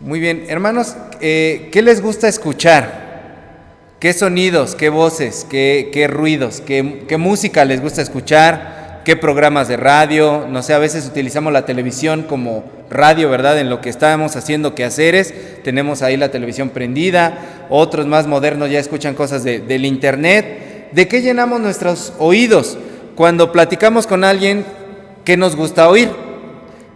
Muy bien, hermanos, ¿qué les gusta escuchar? ¿Qué sonidos, qué voces, qué ruidos, qué música les gusta escuchar? ¿Qué programas de radio? No sé, a veces utilizamos la televisión como radio, ¿verdad? En lo que estábamos haciendo quehaceres, tenemos ahí la televisión prendida. Otros más modernos ya escuchan cosas del internet. ¿De qué llenamos nuestros oídos? Cuando platicamos con alguien, ¿qué nos gusta oír?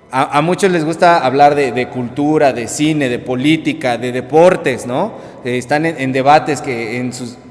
A muchos les gusta hablar de cultura, de cine, de política, de deportes, ¿no? Están en debates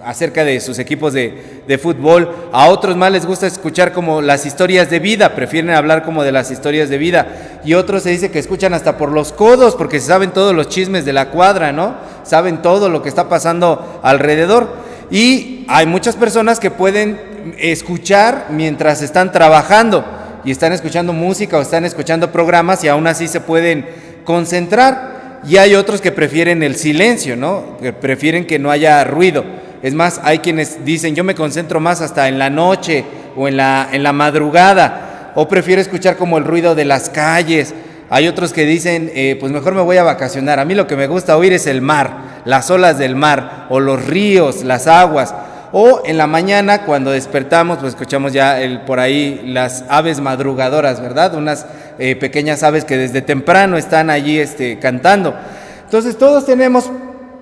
acerca de sus equipos de fútbol. A otros más les gusta escuchar como las historias de vida, prefieren hablar como de las historias de vida. Y otros se dice que escuchan hasta por los codos porque se saben todos los chismes de la cuadra, ¿no? Saben todo lo que está pasando alrededor. Y hay muchas personas que pueden escuchar mientras están trabajando y están escuchando música o están escuchando programas y aún así se pueden concentrar. Y hay otros que prefieren el silencio, ¿no? Que prefieren que no haya ruido. Es más, hay quienes dicen, yo me concentro más hasta en la noche o en la madrugada, o prefiero escuchar como el ruido de las calles. Hay otros que dicen, pues mejor me voy a vacacionar. A mí lo que me gusta oír es el mar, las olas del mar, o los ríos, las aguas. O en la mañana cuando despertamos, pues escuchamos ya por ahí las aves madrugadoras, ¿verdad? Unas pequeñas aves que desde temprano están allí cantando. Entonces todos tenemos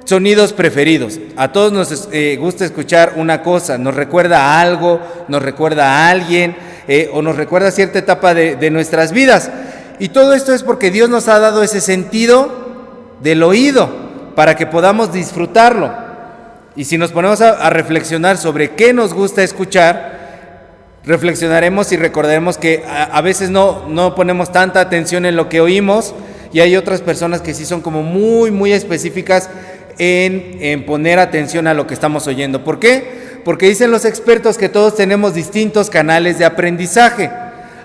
sonidos preferidos. A todos nos gusta escuchar una cosa, nos recuerda a algo, nos recuerda a alguien, o nos recuerda a cierta etapa de nuestras vidas. Y todo esto es porque Dios nos ha dado ese sentido del oído para que podamos disfrutarlo. Y si nos ponemos a reflexionar sobre qué nos gusta escuchar, reflexionaremos y recordaremos que a veces no ponemos tanta atención en lo que oímos, y hay otras personas que sí son como muy, muy específicas en poner atención a lo que estamos oyendo. ¿Por qué? Porque dicen los expertos que todos tenemos distintos canales de aprendizaje.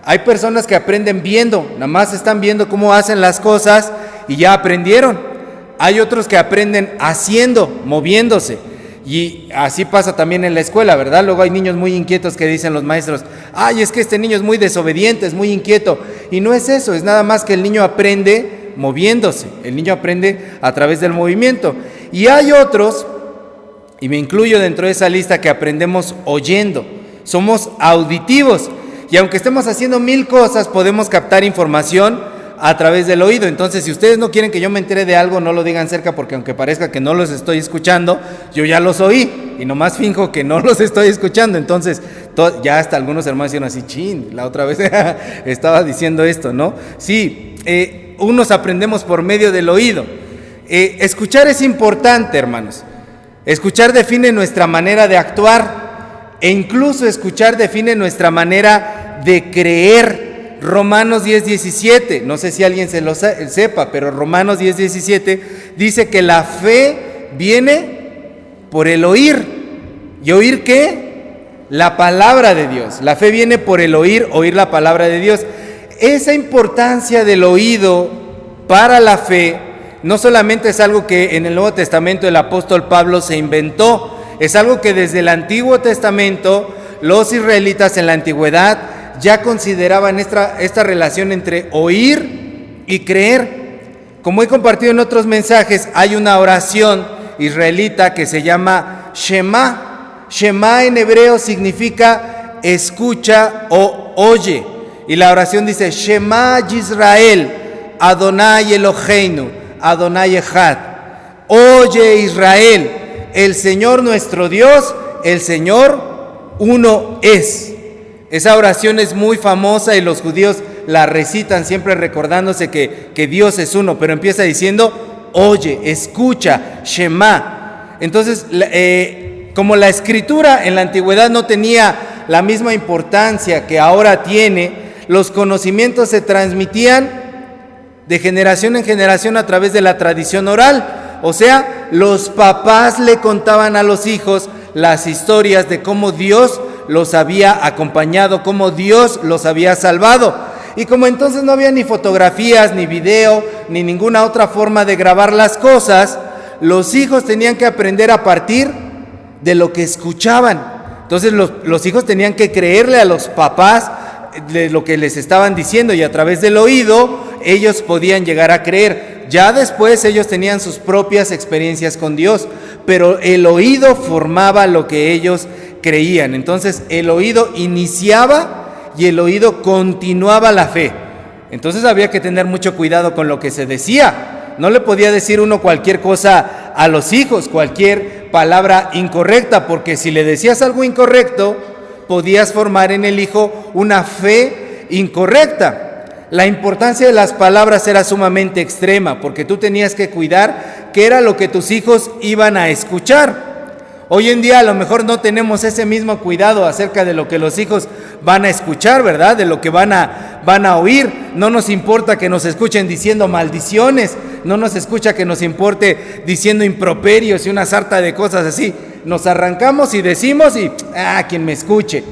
Hay personas que aprenden viendo, nada más están viendo cómo hacen las cosas y ya aprendieron. Hay otros que aprenden haciendo, moviéndose. Y así pasa también en la escuela, ¿verdad? Luego hay niños muy inquietos que dicen los maestros, ay, es que este niño es muy desobediente, es muy inquieto. Y no es eso, es nada más que el niño aprende moviéndose, el niño aprende a través del movimiento. Y hay otros, y me incluyo dentro de esa lista, que aprendemos oyendo, somos auditivos. Y aunque estemos haciendo mil cosas, podemos captar información a través del oído. Entonces, si ustedes no quieren que yo me entere de algo, no lo digan cerca, porque aunque parezca que no los estoy escuchando, yo ya los oí y nomás finjo que no los estoy escuchando. Entonces, ya hasta algunos hermanos dijeron así, chin, la otra vez estaba diciendo esto, ¿no? Sí, unos aprendemos por medio del oído. Escuchar es importante, hermanos. Escuchar define nuestra manera de actuar, e incluso escuchar define nuestra manera de creer. Romanos 10:17, no sé si alguien se lo sepa, pero Romanos 10:17 dice que la fe viene por el oír. ¿Y oír qué? La palabra de Dios. La fe viene por el oír la palabra de Dios. Esa importancia del oído para la fe no solamente es algo que en el Nuevo Testamento el apóstol Pablo se inventó, es algo que desde el Antiguo Testamento los israelitas en la antigüedad ya consideraban esta relación entre oír y creer. Como he compartido en otros mensajes, hay una oración israelita que se llama Shema. Shema en hebreo significa escucha o oye. Y la oración dice, Shema Yisrael, Adonai Eloheinu, Adonai Echad. Oye Israel, el Señor nuestro Dios, el Señor uno es. Esa oración es muy famosa y los judíos la recitan siempre recordándose que Dios es uno, pero empieza diciendo, oye, escucha, Shema. Entonces, como la escritura en la antigüedad no tenía la misma importancia que ahora tiene, los conocimientos se transmitían de generación en generación a través de la tradición oral. O sea, los papás le contaban a los hijos las historias de cómo Dios los había acompañado, cómo Dios los había salvado. Y como entonces no había ni fotografías, ni video, ni ninguna otra forma de grabar las cosas, los hijos tenían que aprender a partir de lo que escuchaban. Entonces los hijos tenían que creerle a los papás de lo que les estaban diciendo, y a través del oído ellos podían llegar a creer. Ya después ellos tenían sus propias experiencias con Dios, pero el oído formaba lo que ellos creían. Entonces el oído iniciaba y el oído continuaba la fe. Entonces había que tener mucho cuidado con lo que se decía. No le podía decir uno cualquier cosa a los hijos, cualquier palabra incorrecta, porque si le decías algo incorrecto, podías formar en el hijo una fe incorrecta. La importancia de las palabras era sumamente extrema, porque tú tenías que cuidar qué era lo que tus hijos iban a escuchar. Hoy en día a lo mejor no tenemos ese mismo cuidado acerca de lo que los hijos van a escuchar, ¿verdad? De lo que van a oír. No nos importa que nos escuchen diciendo maldiciones, no nos escucha que nos importe diciendo improperios y una sarta de cosas así. Nos arrancamos y decimos y quien me escuche.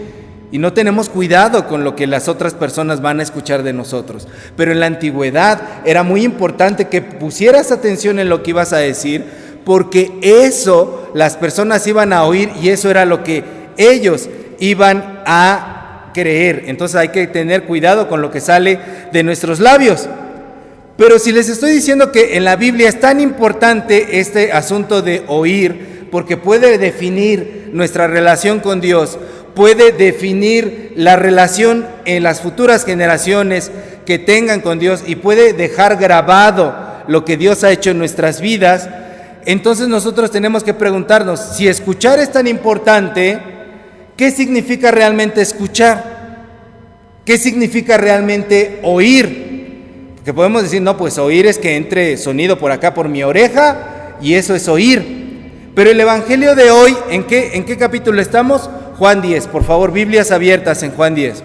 Y no tenemos cuidado con lo que las otras personas van a escuchar de nosotros. Pero en la antigüedad era muy importante que pusieras atención en lo que ibas a decir, porque eso las personas iban a oír y eso era lo que ellos iban a creer. Entonces hay que tener cuidado con lo que sale de nuestros labios. Pero si les estoy diciendo que en la Biblia es tan importante este asunto de oír, porque puede definir nuestra relación con Dios, puede definir la relación en las futuras generaciones que tengan con Dios y puede dejar grabado lo que Dios ha hecho en nuestras vidas. Entonces nosotros tenemos que preguntarnos, si escuchar es tan importante, ¿qué significa realmente escuchar? ¿Qué significa realmente oír? Porque podemos decir, no, pues oír es que entre sonido por acá por mi oreja y eso es oír. Pero el evangelio de hoy, ¿en qué capítulo estamos? Juan 10, por favor, Biblias abiertas en Juan 10.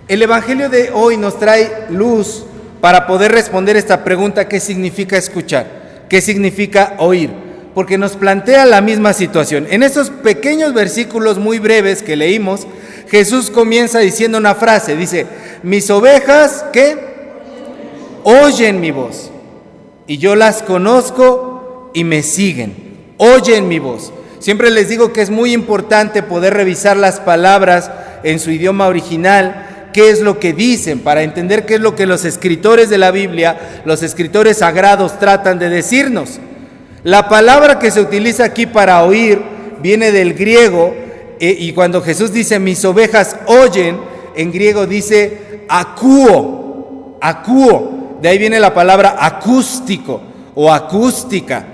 El evangelio de hoy nos trae luz para poder responder esta pregunta, ¿qué significa escuchar? ¿Qué significa oír? Porque nos plantea la misma situación. En estos pequeños versículos muy breves que leímos, Jesús comienza diciendo una frase, dice, mis ovejas, ¿qué? Oyen mi voz, y yo las conozco y me siguen. Oyen mi voz. Siempre les digo que es muy importante poder revisar las palabras en su idioma original, qué es lo que dicen, para entender qué es lo que los escritores de la Biblia, los escritores sagrados tratan de decirnos. La palabra que se utiliza aquí para oír viene del griego, y cuando Jesús dice mis ovejas oyen, en griego dice akúo, de ahí viene la palabra acústico o acústica,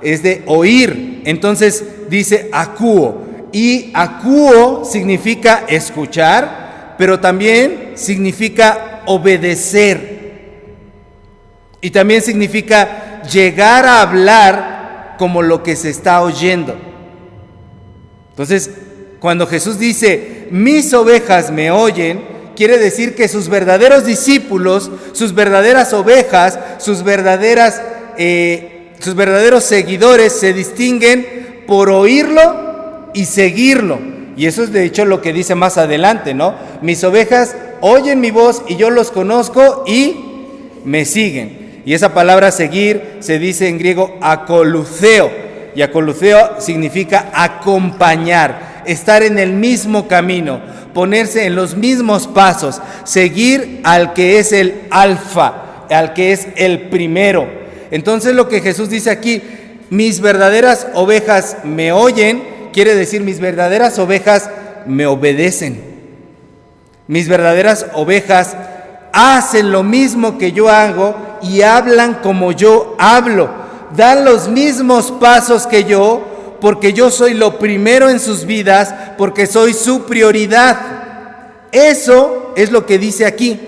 es de oír, entonces dice akúo, y akúo significa escuchar, pero también significa obedecer, y también significa llegar a hablar como lo que se está oyendo. Entonces, cuando Jesús dice, mis ovejas me oyen, quiere decir que sus verdaderos discípulos, sus verdaderas ovejas, sus verdaderos seguidores se distinguen por oírlo y seguirlo. Y eso es de hecho lo que dice más adelante, ¿no? Mis ovejas oyen mi voz y yo los conozco y me siguen. Y esa palabra seguir se dice en griego akolutheo, y akolutheo significa acompañar, estar en el mismo camino, ponerse en los mismos pasos, seguir al que es el alfa, al que es el primero. Entonces lo que Jesús dice aquí, mis verdaderas ovejas me oyen, quiere decir mis verdaderas ovejas me obedecen. Mis verdaderas ovejas hacen lo mismo que yo hago y hablan como yo hablo. Dan los mismos pasos que yo, porque yo soy lo primero en sus vidas, porque soy su prioridad. Eso es lo que dice aquí.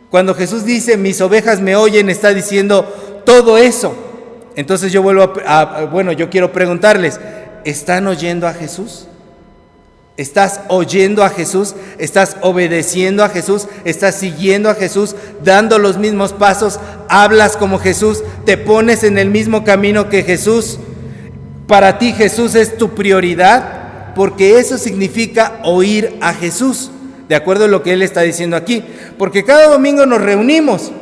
Cuando Jesús dice, mis ovejas me oyen, está diciendo todo eso. Entonces yo yo quiero preguntarles, ¿están oyendo a Jesús? ¿Estás oyendo a Jesús? ¿Estás obedeciendo a Jesús? ¿Estás siguiendo a Jesús? ¿Dando los mismos pasos? ¿Hablas como Jesús? ¿Te pones en el mismo camino que Jesús? ¿Para ti Jesús es tu prioridad? Porque eso significa oír a Jesús, de acuerdo a lo que Él está diciendo aquí. Porque cada domingo nos reunimos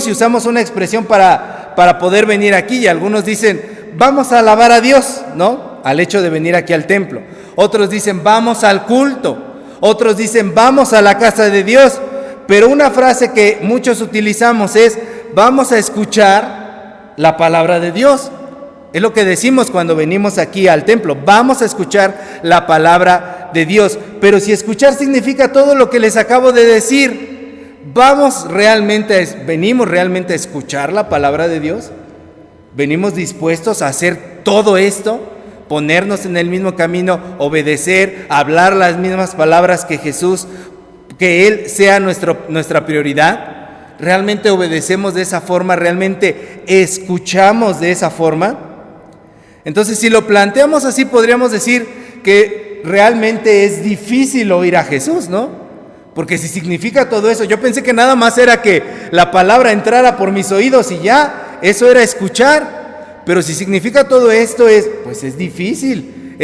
y usamos una expresión para poder venir aquí. Y algunos dicen, vamos a alabar a Dios, ¿no? Al hecho de venir aquí al templo. Otros dicen, vamos al culto. Otros dicen, vamos a la casa de Dios. pero una frase que muchos utilizamos es: vamos a escuchar la palabra de Dios. Es lo que decimos cuando venimos aquí al templo: vamos a escuchar la palabra de Dios. Pero si escuchar significa todo lo que les acabo de decir, ¿venimos realmente a escuchar la palabra de Dios? ¿Venimos dispuestos a hacer todo esto? Ponernos en el mismo camino, obedecer, hablar las mismas palabras que Jesús, que Él sea nuestra prioridad. ¿Realmente obedecemos de esa forma? ¿Realmente escuchamos de esa forma? Entonces, si lo planteamos así, podríamos decir que realmente es difícil oír a Jesús, ¿no? Porque si significa todo eso, yo pensé que nada más era que la palabra entrara por mis oídos y ya, eso era escuchar. Pero si significa todo esto, pues es difícil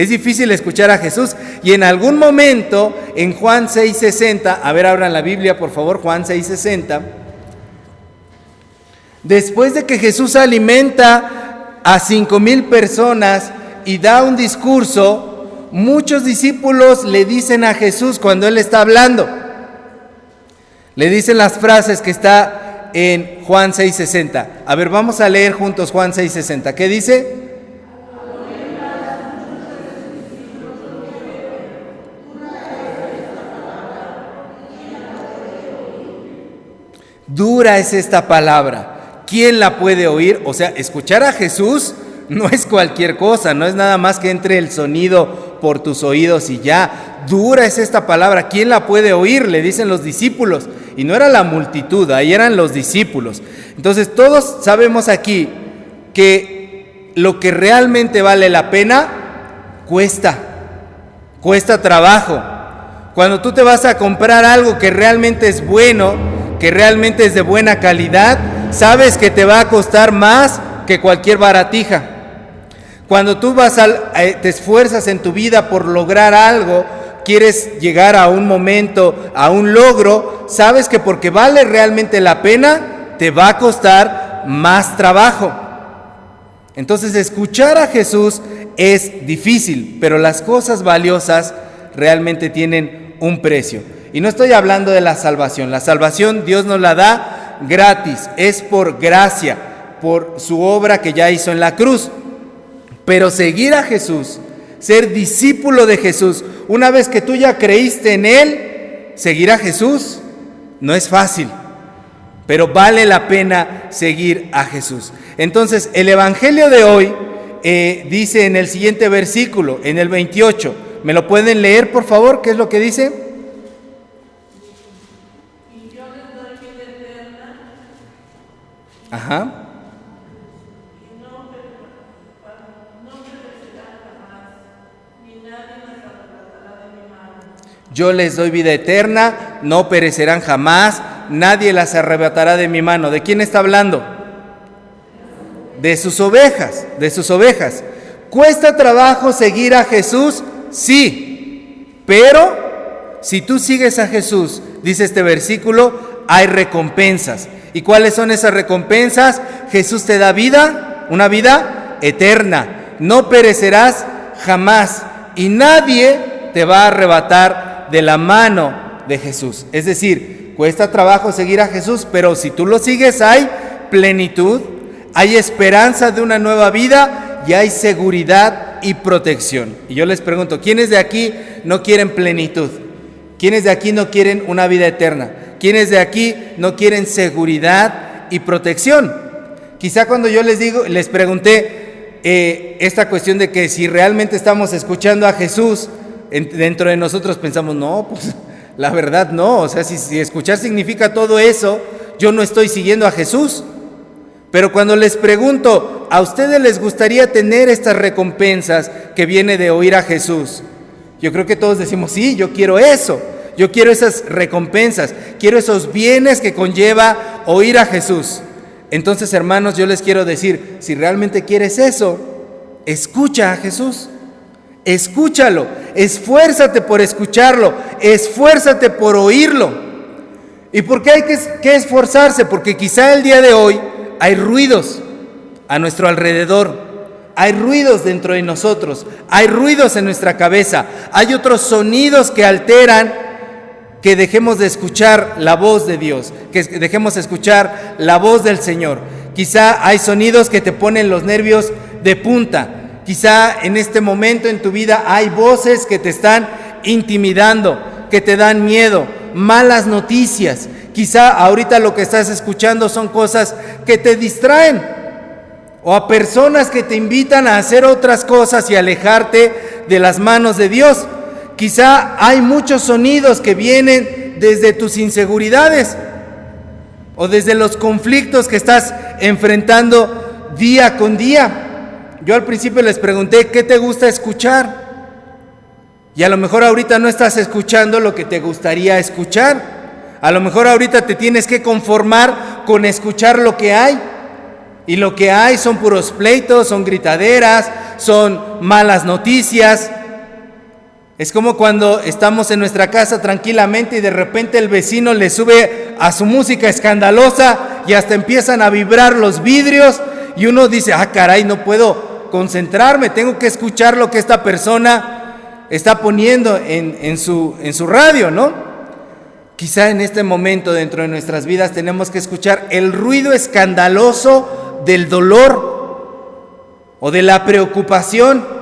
escuchar a Jesús. Y en algún momento, en Juan 6:60, a ver, abran la Biblia por favor, Juan 6:60, después de que Jesús alimenta a 5,000 personas y da un discurso, muchos discípulos le dicen a Jesús cuando Él está hablando, le dicen las frases que está en Juan 6:60. A ver, vamos a leer juntos Juan 6:60. ¿Qué dice? Dura es esta palabra. ¿Quién la puede oír? O sea, escuchar a Jesús no es cualquier cosa, no es nada más que entre el sonido por tus oídos y ya. Dura es esta palabra. ¿Quién la puede oír? Le dicen los discípulos. Y no era la multitud, ahí eran los discípulos. Entonces todos sabemos aquí que lo que realmente vale la pena cuesta trabajo. Cuando tú te vas a comprar algo que realmente es bueno, que realmente es de buena calidad, sabes que te va a costar más que cualquier baratija. Cuando tú te esfuerzas en tu vida por lograr algo, quieres llegar a un momento, a un logro, sabes que porque vale realmente la pena, te va a costar más trabajo. Entonces, escuchar a Jesús es difícil, pero las cosas valiosas realmente tienen un precio. Y no estoy hablando de la salvación. La salvación Dios nos la da gratis, es por gracia, por su obra que ya hizo en la cruz. Pero seguir a Jesús, ser discípulo de Jesús, una vez que tú ya creíste en Él, seguir a Jesús no es fácil, pero vale la pena seguir a Jesús. Entonces, el Evangelio de hoy dice en el siguiente versículo, en el 28, ¿me lo pueden leer por favor? ¿Qué es lo que dice? Y yo les doy vida eterna. Ajá. Yo les doy vida eterna, no perecerán jamás, nadie las arrebatará de mi mano. ¿De quién está hablando? De sus ovejas, de sus ovejas. ¿Cuesta trabajo seguir a Jesús? Sí, pero si tú sigues a Jesús, dice este versículo, hay recompensas. ¿Y cuáles son esas recompensas? Jesús te da vida, una vida eterna. No perecerás jamás y nadie te va a arrebatar de la mano de Jesús. Es decir, cuesta trabajo seguir a Jesús, pero si tú lo sigues hay plenitud, hay esperanza de una nueva vida y hay seguridad y protección. Y yo les pregunto, ¿quiénes de aquí no quieren plenitud? ¿Quiénes de aquí no quieren una vida eterna? ¿Quiénes de aquí no quieren seguridad y protección? Quizá cuando yo les pregunté esta cuestión de que si realmente estamos escuchando a Jesús, dentro de nosotros pensamos, no, pues la verdad no. O sea, si escuchar significa todo eso, yo no estoy siguiendo a Jesús. Pero cuando les pregunto, ¿a ustedes les gustaría tener estas recompensas que viene de oír a Jesús? Yo creo que todos decimos, sí, yo quiero eso. Yo quiero esas recompensas, quiero esos bienes que conlleva oír a Jesús. Entonces, hermanos, yo les quiero decir, si realmente quieres eso, escucha a Jesús. Escúchalo, esfuérzate por escucharlo, esfuérzate por oírlo. ¿Y por qué hay que esforzarse? Porque quizá el día de hoy hay ruidos a nuestro alrededor, hay ruidos dentro de nosotros, hay ruidos en nuestra cabeza, hay otros sonidos que alteran que dejemos de escuchar la voz de Dios, que dejemos de escuchar la voz del Señor. Quizá hay sonidos que te ponen los nervios de punta. Quizá en este momento en tu vida hay voces que te están intimidando, que te dan miedo, malas noticias. Quizá ahorita lo que estás escuchando son cosas que te distraen, o a personas que te invitan a hacer otras cosas y alejarte de las manos de Dios. Quizá hay muchos sonidos que vienen desde tus inseguridades o desde los conflictos que estás enfrentando día con día. Yo al principio les pregunté, ¿qué te gusta escuchar? Y a lo mejor ahorita no estás escuchando lo que te gustaría escuchar. A lo mejor ahorita te tienes que conformar con escuchar lo que hay. Y lo que hay son puros pleitos, son gritaderas, son malas noticias. Es como cuando estamos en nuestra casa tranquilamente y de repente el vecino le sube a su música escandalosa y hasta empiezan a vibrar los vidrios y uno dice, caray, no puedo concentrarme, tengo que escuchar lo que esta persona está poniendo en su radio, ¿no? Quizá en este momento dentro de nuestras vidas tenemos que escuchar el ruido escandaloso del dolor o de la preocupación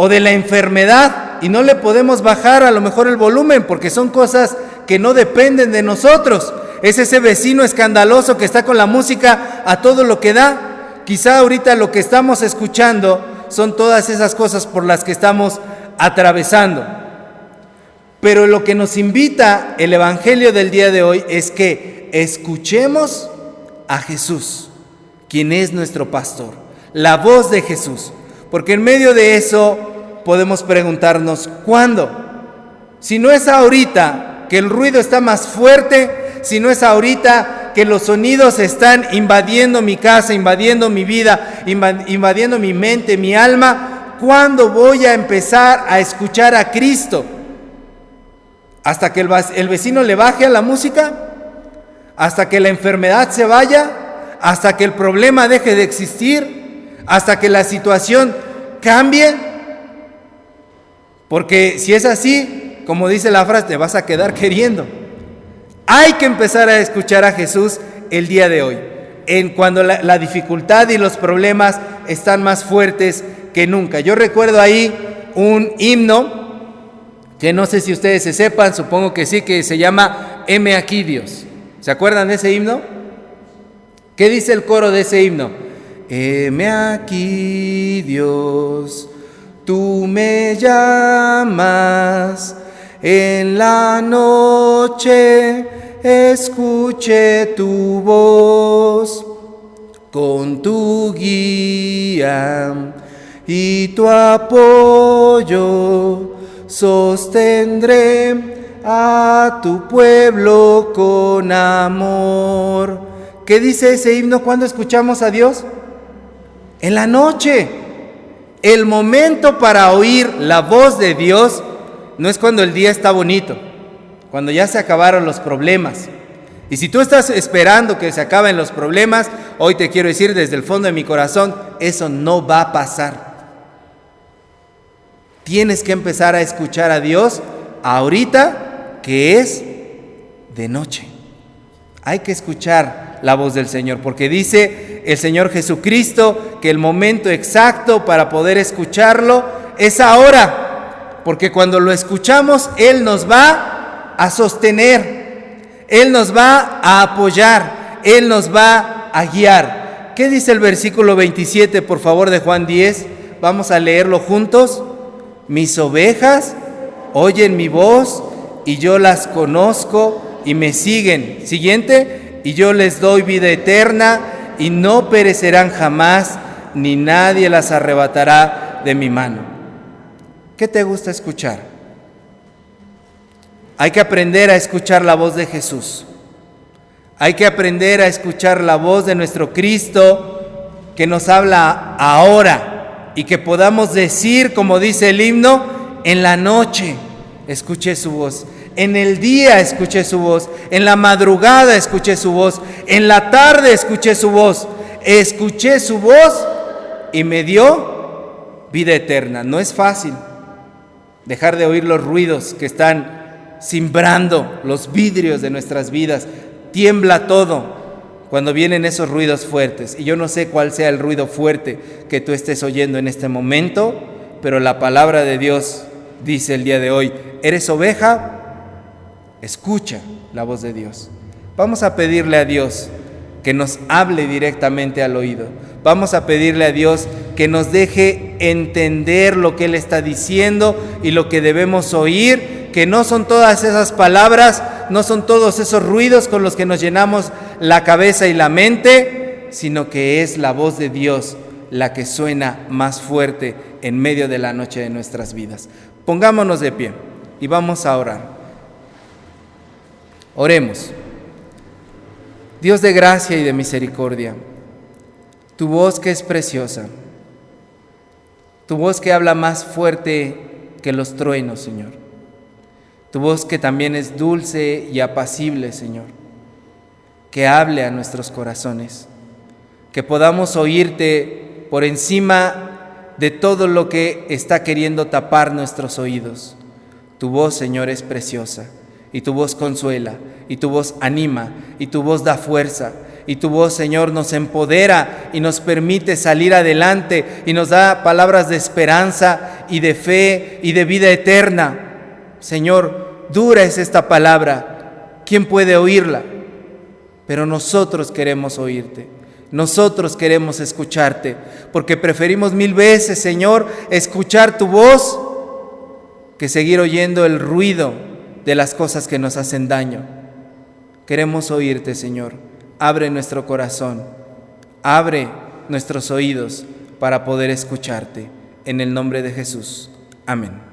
o de la enfermedad, y no le podemos bajar a lo mejor el volumen porque son cosas que no dependen de nosotros. Es ese vecino escandaloso que está con la música a todo lo que da. Quizá ahorita lo que estamos escuchando son todas esas cosas por las que estamos atravesando. Pero lo que nos invita el Evangelio del día de hoy es que escuchemos a Jesús, quien es nuestro pastor, la voz de Jesús. Porque en medio de eso podemos preguntarnos, ¿cuándo? Si no es ahorita que el ruido está más fuerte, si no es ahorita que los sonidos están invadiendo mi casa, invadiendo mi vida, invadiendo mi mente, mi alma, ¿cuándo voy a empezar a escuchar a Cristo? ¿Hasta que el vecino le baje a la música? ¿Hasta que la enfermedad se vaya? ¿Hasta que el problema deje de existir? ¿Hasta que la situación cambie? Porque si es así, como dice la frase, te vas a quedar queriendo. Hay que empezar a escuchar a Jesús el día de hoy, cuando la dificultad y los problemas están más fuertes que nunca. Yo recuerdo ahí un himno, que no sé si ustedes se sepan, supongo que sí, que se llama Heme aquí Dios. ¿Se acuerdan de ese himno? ¿Qué dice el coro de ese himno? Heme aquí, Dios, tú me llamas, en la noche escuché tu voz, con tu guía y tu apoyo sostendré a tu pueblo con amor. ¿Qué dice ese himno cuando escuchamos a Dios? En la noche. El momento para oír la voz de Dios no es cuando el día está bonito, cuando ya se acabaron los problemas. Y si tú estás esperando que se acaben los problemas, hoy te quiero decir desde el fondo de mi corazón, eso no va a pasar. Tienes que empezar a escuchar a Dios ahorita que es de noche. Hay que escuchar la voz del Señor, porque dice el Señor Jesucristo que el momento exacto para poder escucharlo es ahora, porque cuando lo escuchamos, Él nos va a sostener, Él nos va a apoyar, Él nos va a guiar. ¿Qué dice el versículo 27, por favor, de Juan 10? Vamos a leerlo juntos. Mis ovejas oyen mi voz y yo las conozco y me siguen. Siguiente, y yo les doy vida eterna y no perecerán jamás, ni nadie las arrebatará de mi mano. ¿Qué te gusta escuchar? Hay que aprender a escuchar la voz de Jesús. Hay que aprender a escuchar la voz de nuestro Cristo que nos habla ahora y que podamos decir, como dice el himno, en la noche escuché su voz. En el día escuché su voz, en la madrugada escuché su voz, en la tarde escuché su voz y me dio vida eterna. No es fácil, dejar de oír los ruidos que están cimbrando los vidrios de nuestras vidas. Tiembla todo cuando vienen esos ruidos fuertes. Y yo no sé cuál sea el ruido fuerte que tú estés oyendo en este momento, pero la palabra de Dios dice el día de hoy: ¿eres oveja? Escucha la voz de Dios. Vamos a pedirle a Dios que nos hable directamente al oído. Vamos a pedirle a Dios que nos deje entender lo que Él está diciendo y lo que debemos oír, que no son todas esas palabras, no son todos esos ruidos con los que nos llenamos la cabeza y la mente, sino que es la voz de Dios la que suena más fuerte en medio de la noche de nuestras vidas. Pongámonos de pie y vamos a orar. Oremos. Dios de gracia y de misericordia, tu voz que es preciosa, tu voz que habla más fuerte que los truenos, Señor, tu voz que también es dulce y apacible, Señor, que hable a nuestros corazones, que podamos oírte por encima de todo lo que está queriendo tapar nuestros oídos. Tu voz, Señor, es preciosa, y tu voz consuela, y tu voz anima, y tu voz da fuerza, y tu voz, Señor, nos empodera y nos permite salir adelante y nos da palabras de esperanza y de fe y de vida eterna. Señor, dura es esta palabra. ¿Quién puede oírla? Pero nosotros queremos oírte. Nosotros queremos escucharte, porque preferimos 1000 veces, Señor, escuchar tu voz que seguir oyendo el ruido de las cosas que nos hacen daño. Queremos oírte, Señor. Abre nuestro corazón, abre nuestros oídos para poder escucharte. En el nombre de Jesús. Amén.